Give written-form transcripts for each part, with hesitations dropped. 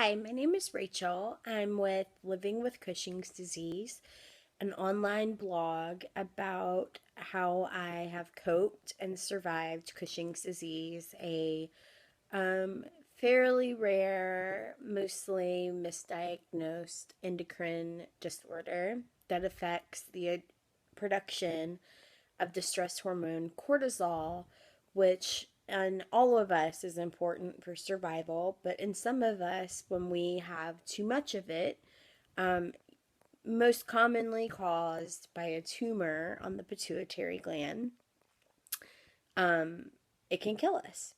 Hi, my name is Rachel. I'm with Living with Cushing's Disease, an online blog about how I have coped and survived Cushing's disease, a um, fairly rare, mostly misdiagnosed endocrine disorder that affects the production of the stress hormone cortisol, which in all of us is important for survival, but in some of us, when we have too much of it, um, most commonly caused by a tumor on the pituitary gland, um, it can kill us.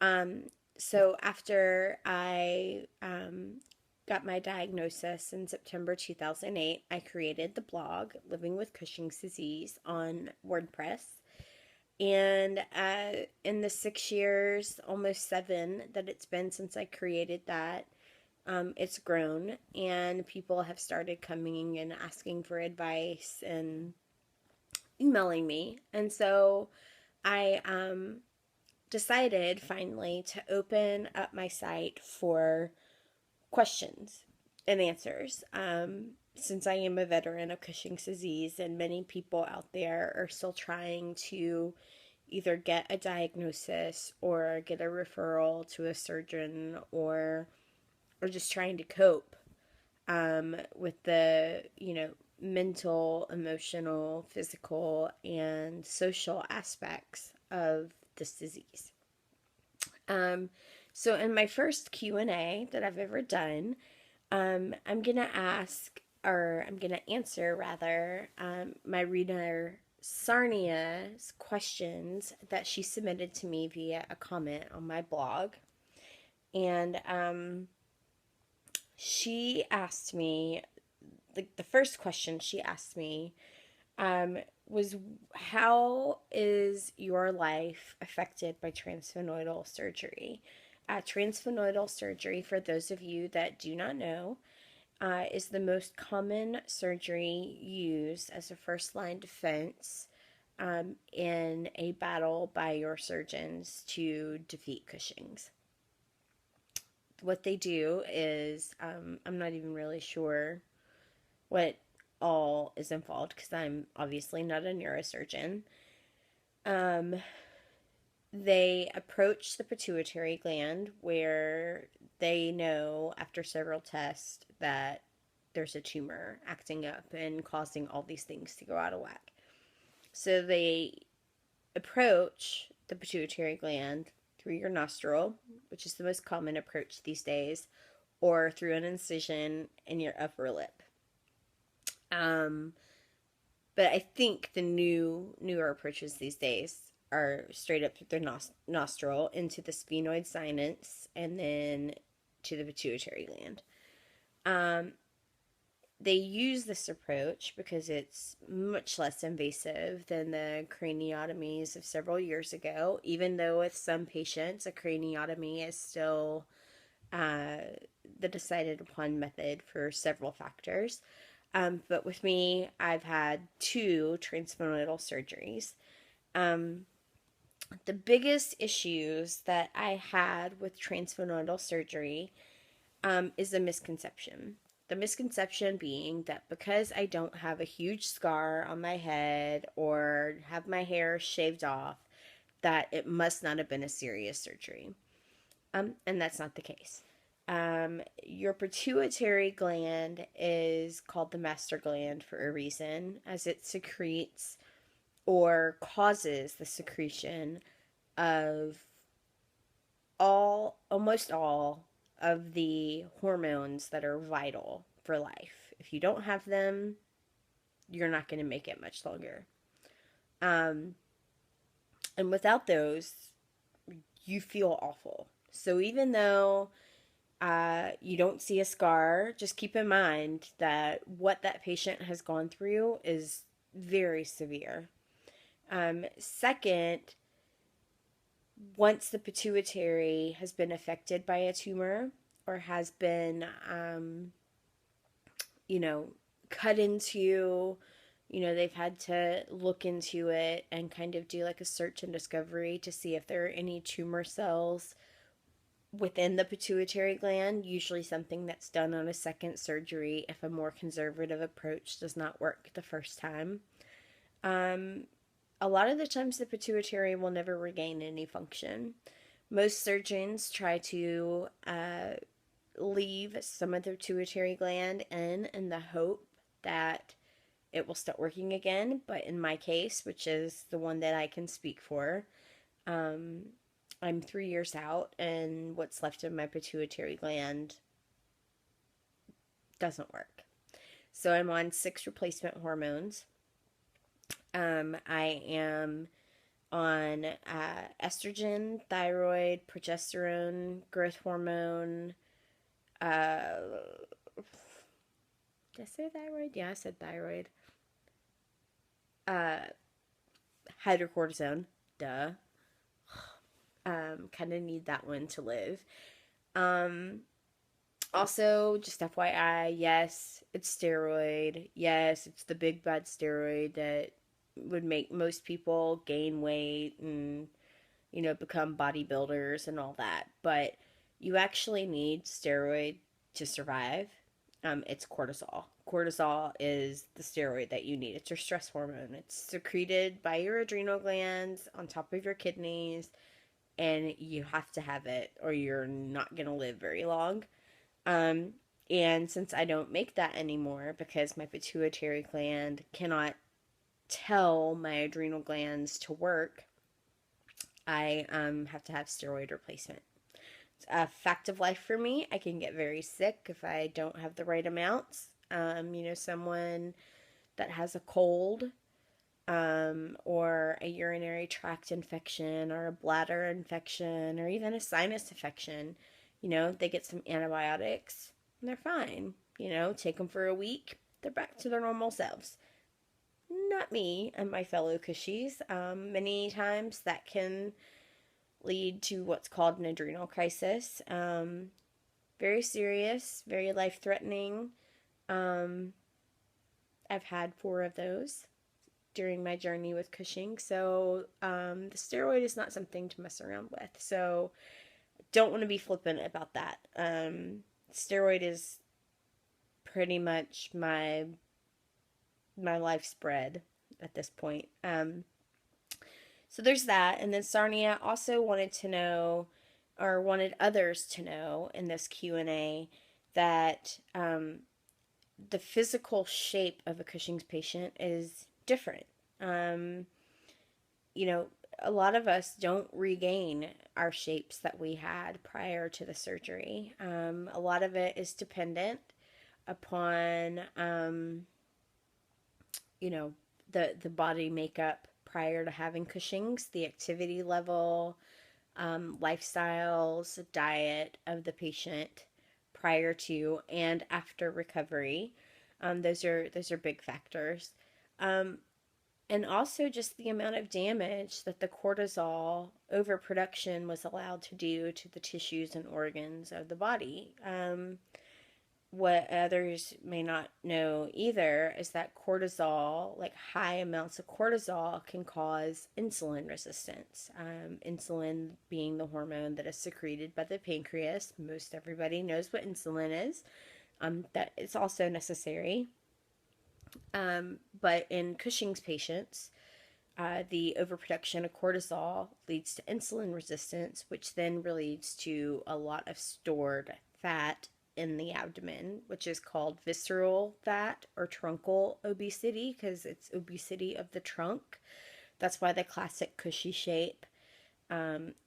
Um, so after I got my diagnosis in September 2008, I created the blog Living with Cushing's Disease on WordPress. And in the 6 years, almost seven, that it's been since I created that, it's grown, and people have started coming and asking for advice and emailing me. And so I decided finally to open up my site for questions and answers. Since I am a veteran of Cushing's disease, and many people out there are still trying to either get a diagnosis or get a referral to a surgeon, or just trying to cope with the mental, emotional, physical, and social aspects of this disease. Um, so in my first Q&A that I've ever done, I'm gonna ask, or I'm gonna answer rather, my reader Sarnia's questions that she submitted to me via a comment on my blog. And she asked me, the first question she asked me was, how is your life affected by transsphenoidal surgery? Transsphenoidal surgery, for those of you that do not know, is the most common surgery used as a first line defense in a battle by your surgeons to defeat Cushing's. What they do is, I'm not even really sure what all is involved because I'm obviously not a neurosurgeon. Um, they approach the pituitary gland where they know after several tests that there's a tumor acting up and causing all these things to go out of whack. So they approach the pituitary gland through your nostril, which is the most common approach these days, or through an incision in your upper lip. Um, but I think the newer approaches these days are straight up through their nostril into the sphenoid sinus and then to the pituitary gland. Um, they use this approach because it's much less invasive than the craniotomies of several years ago, even though with some patients, a craniotomy is still uh, the decided upon method for several factors. But with me, I've had two transsphenoidal surgeries. Um, the biggest issues that I had with transsphenoidal surgery is a misconception. The misconception being that because I don't have a huge scar on my head or have my hair shaved off, that it must not have been a serious surgery. And that's not the case. Your pituitary gland is called the master gland for a reason, as it secretes or causes the secretion of almost all of the hormones that are vital for life. If you don't have them, you're not going to make it much longer. And without those, you feel awful. So even though you don't see a scar, just keep in mind that what that patient has gone through is very severe. Second, once the pituitary has been affected by a tumor or has been, you know, cut into, they've had to look into it and kind of do like a search and discovery to see if there are any tumor cells within the pituitary gland, usually something that's done on a second surgery if a more conservative approach does not work the first time. Um, a lot of the times, the pituitary will never regain any function. Most surgeons try to leave some of the pituitary gland in the hope that it will start working again. But in my case, which is the one that I can speak for, um, I'm 3 years out, and what's left of my pituitary gland doesn't work. So I'm on 6 replacement hormones. I am on estrogen, thyroid, progesterone, growth hormone. Uh, did I say thyroid? Yeah, I said thyroid. Uh, Hydrocortisone. Duh. Kind of need that one to live. Um, Also, just FYI, yes, it's steroid. Yes, it's the big bad steroid that would make most people gain weight and, become bodybuilders and all that. But you actually need steroid to survive. It's cortisol. Cortisol is the steroid that you need. It's your stress hormone. It's secreted by your adrenal glands on top of your kidneys, and you have to have it or you're not going to live very long. Um, and since I don't make that anymore because my pituitary gland cannot tell my adrenal glands to work, I have to have steroid replacement. It's a fact of life for me. I can get very sick if I don't have the right amounts. Someone that has a cold, or a urinary tract infection or a bladder infection or even a sinus infection, they get some antibiotics and they're fine. Take them for a week, they're back to their normal selves. Not me and my fellow cushies. Many times that can lead to what's called an adrenal crisis. Very serious, very life threatening. I've had 4 of those during my journey with Cushing. So the steroid is not something to mess around with. So don't want to be flippant about that. Steroid is pretty much my life's bread at this point. So there's that. And then Sarnia also wanted to know, or wanted others to know in this Q&A, that the physical shape of a Cushing's patient is different. Um, a lot of us don't regain our shapes that we had prior to the surgery. A lot of it is dependent upon, the body makeup prior to having Cushing's, the activity level, lifestyles, diet of the patient prior to and after recovery. Those are big factors. And also just the amount of damage that the cortisol overproduction was allowed to do to the tissues and organs of the body. What others may not know either is that cortisol, like high amounts of cortisol, can cause insulin resistance. Insulin being the hormone that is secreted by the pancreas. Most everybody knows what insulin is. That it's also necessary. But in Cushing's patients, the overproduction of cortisol leads to insulin resistance, which then leads to a lot of stored fat in the abdomen, which is called visceral fat or truncal obesity, because it's obesity of the trunk. That's why the classic cushy shape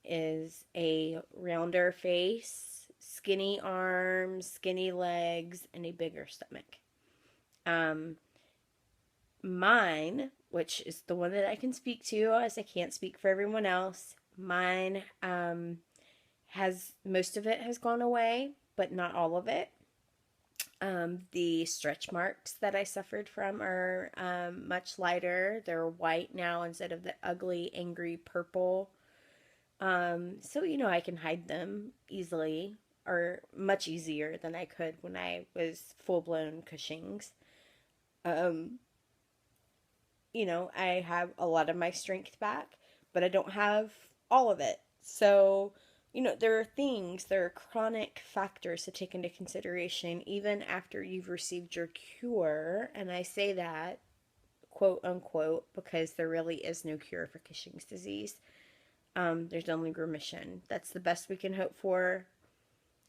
is a rounder face, skinny arms, skinny legs, and a bigger stomach. Mine, which is the one that I can speak to, as I can't speak for everyone else, mine has, most of it has gone away, but not all of it. The stretch marks that I suffered from are much lighter. They're white now instead of the ugly, angry purple. So, I can hide them easily, or much easier than I could when I was full-blown Cushing's. I have a lot of my strength back, but I don't have all of it. So there are chronic factors to take into consideration even after you've received your cure. And I say that, quote unquote, because there really is no cure for Cushing's disease. There's only remission. That's the best we can hope for.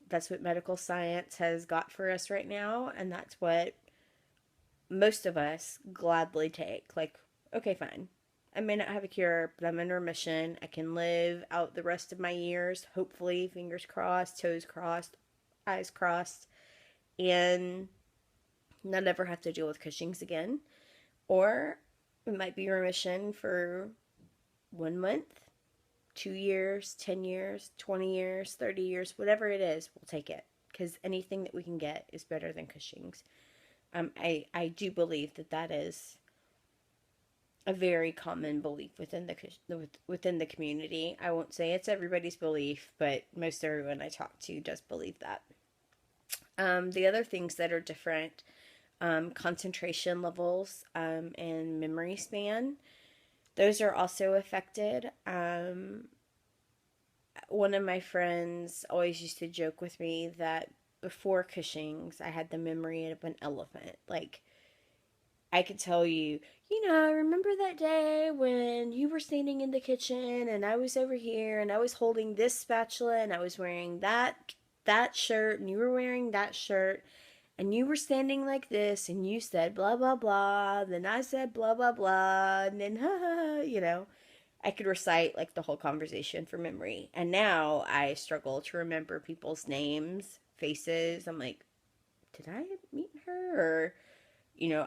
That's what medical science has got for us right now. And that's what most of us gladly take. Like, okay, fine. I may not have a cure, but I'm in remission. I can live out the rest of my years, hopefully, fingers crossed, toes crossed, eyes crossed, and not ever have to deal with Cushing's again. Or it might be remission for 1 month, 2 years, 10 years, 20 years, 30 years, whatever it is, we'll take it. Because anything that we can get is better than Cushing's. I do believe that that is a very common belief within the community. I won't say it's everybody's belief, but most everyone I talk to does believe that. The other things that are different, concentration levels, and memory span, those are also affected. One of my friends always used to joke with me that before Cushing's, I had the memory of an elephant. Like, I could tell you, I remember that day when you were standing in the kitchen and I was over here and I was holding this spatula and I was wearing that shirt and you were wearing that shirt and you were standing like this and you said blah blah blah, then I said blah blah blah, and then ha ha ha, I could recite like the whole conversation from memory. And now I struggle to remember people's names, faces. I'm like, did I meet her? Or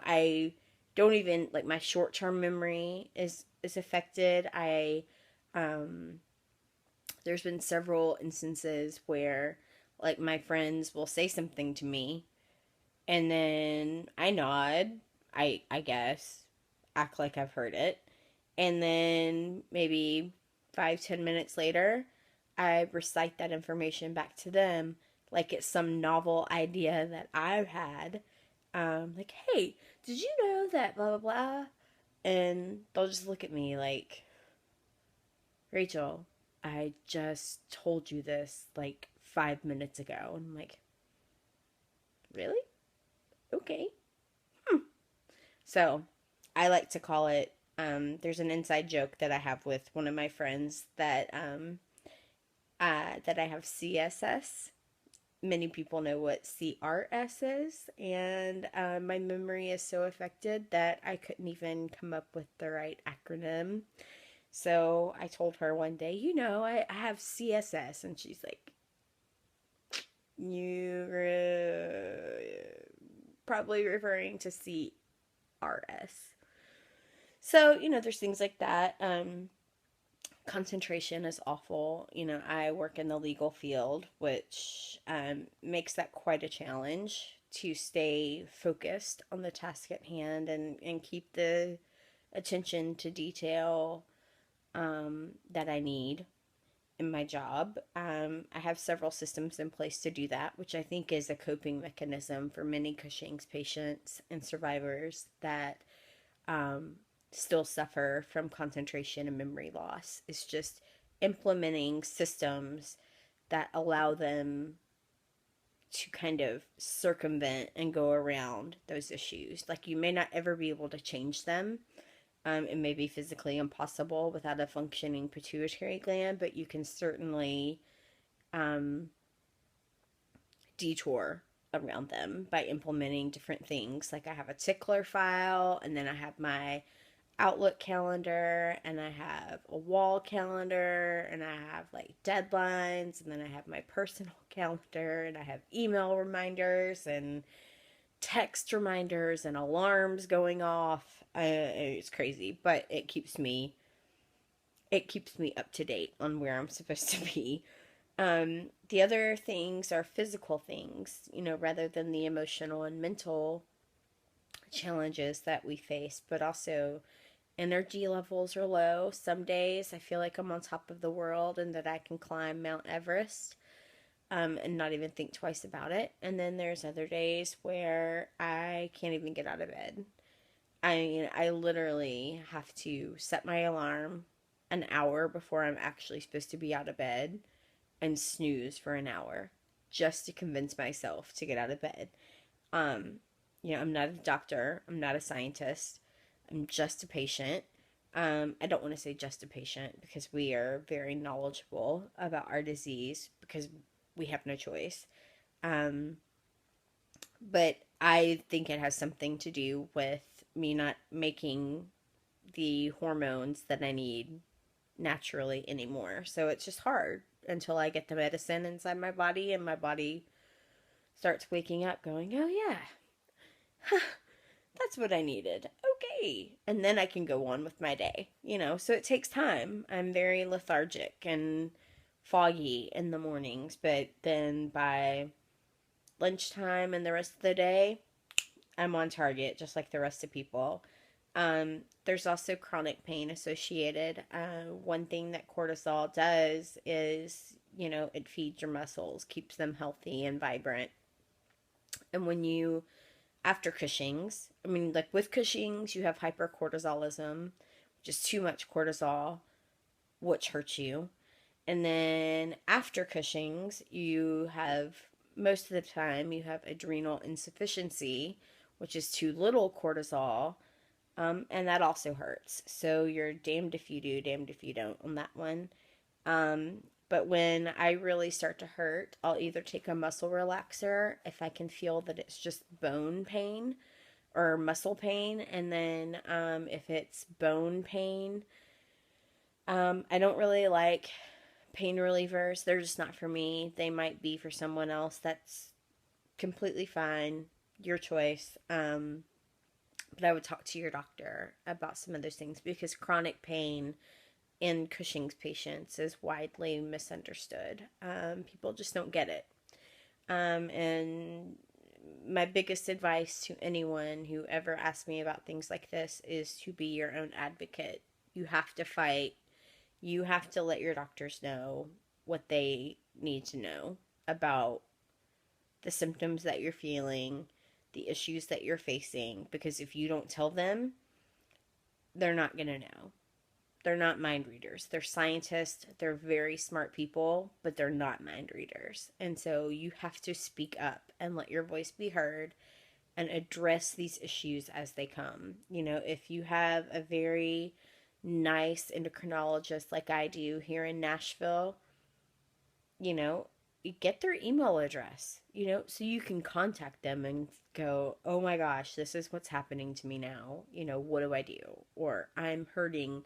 I don't even, like, my short-term memory is affected. There's been several instances where, like, my friends will say something to me and then I nod, I guess, act like I've heard it, and then maybe 5-10 minutes later I recite that information back to them like it's some novel idea that I've had. Like, hey, did you know that blah blah blah? And they'll just look at me like, Rachel, I just told you this like 5 minutes ago. And I'm like, really? Okay. So I like to call it, there's an inside joke that I have with one of my friends that I have CSS. Many people know what CRS is, and my memory is so affected that I couldn't even come up with the right acronym. So I told her one day, I have CSS, and she's like, you're probably referring to CRS. So, there's things like that. Concentration is awful. I work in the legal field, which makes that quite a challenge to stay focused on the task at hand and keep the attention to detail that I need in my job. I have several systems in place to do that, which I think is a coping mechanism for many Cushing's patients and survivors that still suffer from concentration and memory loss. It's just implementing systems that allow them to kind of circumvent and go around those issues. Like, you may not ever be able to change them. It may be physically impossible without a functioning pituitary gland, but you can certainly detour around them by implementing different things. Like, I have a tickler file, and then I have my Outlook calendar, and I have a wall calendar, and I have like deadlines, and then I have my personal calendar, and I have email reminders and text reminders and alarms going off. It's crazy, but it keeps me up to date on where I'm supposed to be. The other things are physical things, rather than the emotional and mental challenges that we face, but also energy levels are low. Some days I feel like I'm on top of the world and that I can climb Mount Everest, and not even think twice about it. And then there's other days where I can't even get out of bed. I literally have to set my alarm an hour before I'm actually supposed to be out of bed, and snooze for an hour just to convince myself to get out of bed. Um, I'm not a doctor, I'm not a scientist, I'm just a patient. I don't want to say just a patient because we are very knowledgeable about our disease because we have no choice. Um, but I think it has something to do with me not making the hormones that I need naturally anymore. So it's just hard until I get the medicine inside my body and my body starts waking up going, oh yeah, that's what I needed. Okay. And then I can go on with my day. So it takes time. I'm very lethargic and foggy in the mornings, but then by lunchtime and the rest of the day, I'm on target just like the rest of people. There's also chronic pain associated. One thing that cortisol does is, it feeds your muscles, keeps them healthy and vibrant. And when you, after Cushing's, I mean, like with Cushing's, you have hypercortisolism, which is too much cortisol, which hurts you. And then after Cushing's, you have, most of the time, you have adrenal insufficiency, which is too little cortisol, and that also hurts. So you're damned if you do, damned if you don't on that one. But when I really start to hurt, I'll either take a muscle relaxer if I can feel that it's just bone pain or muscle pain. And then if it's bone pain, I don't really like pain relievers. They're just not for me. They might be for someone else. That's completely fine. Your choice. But I would talk to your doctor about some of those things because chronic pain in Cushing's patients is widely misunderstood. People just don't get it. And my biggest advice to anyone who ever asks me about things like this is to be your own advocate. You have to fight. You have to let your doctors know what they need to know about the symptoms that you're feeling, the issues that you're facing, because if you don't tell them, they're not going to know. They're not mind readers. They're scientists. They're very smart people, but they're not mind readers. And so you have to speak up and let your voice be heard and address these issues as they come. If you have a very nice endocrinologist like I do here in Nashville, you know, you get their email address, so you can contact them and go, oh my gosh, this is what's happening to me now. What do I do? Or I'm hurting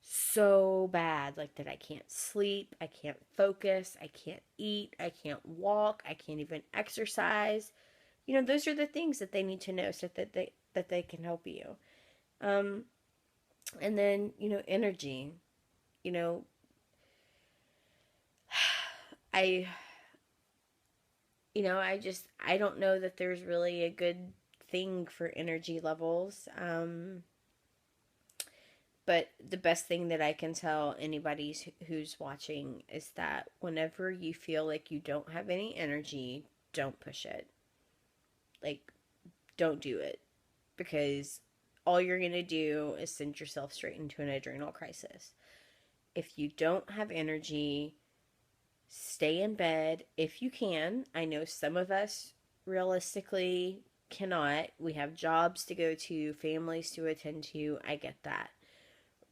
so bad, like that I can't sleep, I can't focus, I can't eat, I can't walk, I can't even exercise. Those are the things that they need to know so that they can help you. Um, and then, energy. You know, I I don't know that there's really a good thing for energy levels. But the best thing that I can tell anybody who's watching is that whenever you feel like you don't have any energy, don't push it. Like, don't do it. Because all you're going to do is send yourself straight into an adrenal crisis. If you don't have energy, stay in bed if you can. I know some of us realistically cannot. We have jobs to go to, families to attend to. I get that.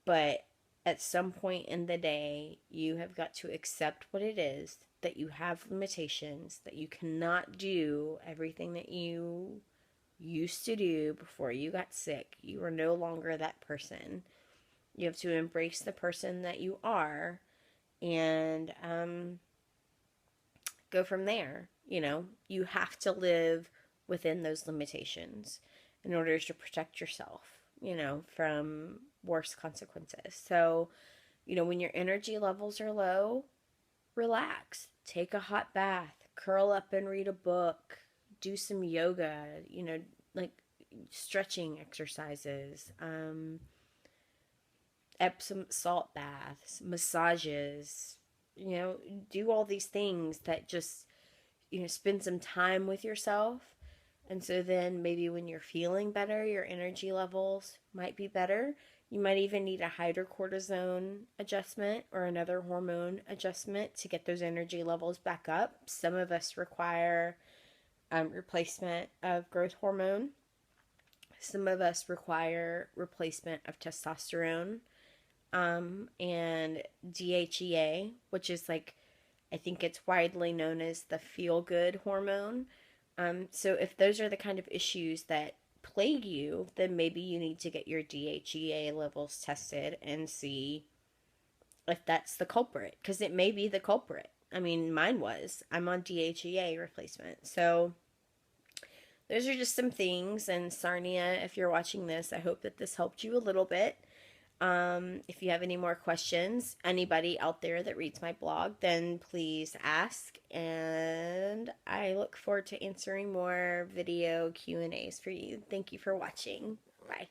But at some point in the day, you have got to accept what it is, that you have limitations, that you cannot do everything that you used to do before you got sick. You are no longer that person. You have to embrace the person that you are and go from there. You have to live within those limitations in order to protect yourself, from worse consequences. So, when your energy levels are low, relax, take a hot bath, curl up and read a book, do some yoga, like stretching exercises, Epsom salt baths, massages, do all these things that just, spend some time with yourself. And so then maybe when you're feeling better, your energy levels might be better. You might even need a hydrocortisone adjustment or another hormone adjustment to get those energy levels back up. Some of us require replacement of growth hormone. Some of us require replacement of testosterone and DHEA, which is like, I think it's widely known as the feel good hormone. So if those are the kind of issues that plague you, then maybe you need to get your DHEA levels tested and see if that's the culprit, because it may be the culprit. I mean, mine was. I'm on DHEA replacement. So those are just some things. And Sarnia, if you're watching this, I hope that this helped you a little bit. If you have any more questions, anybody out there that reads my blog, then please ask. And I look forward to answering more video Q&As for you. Thank you for watching. Bye.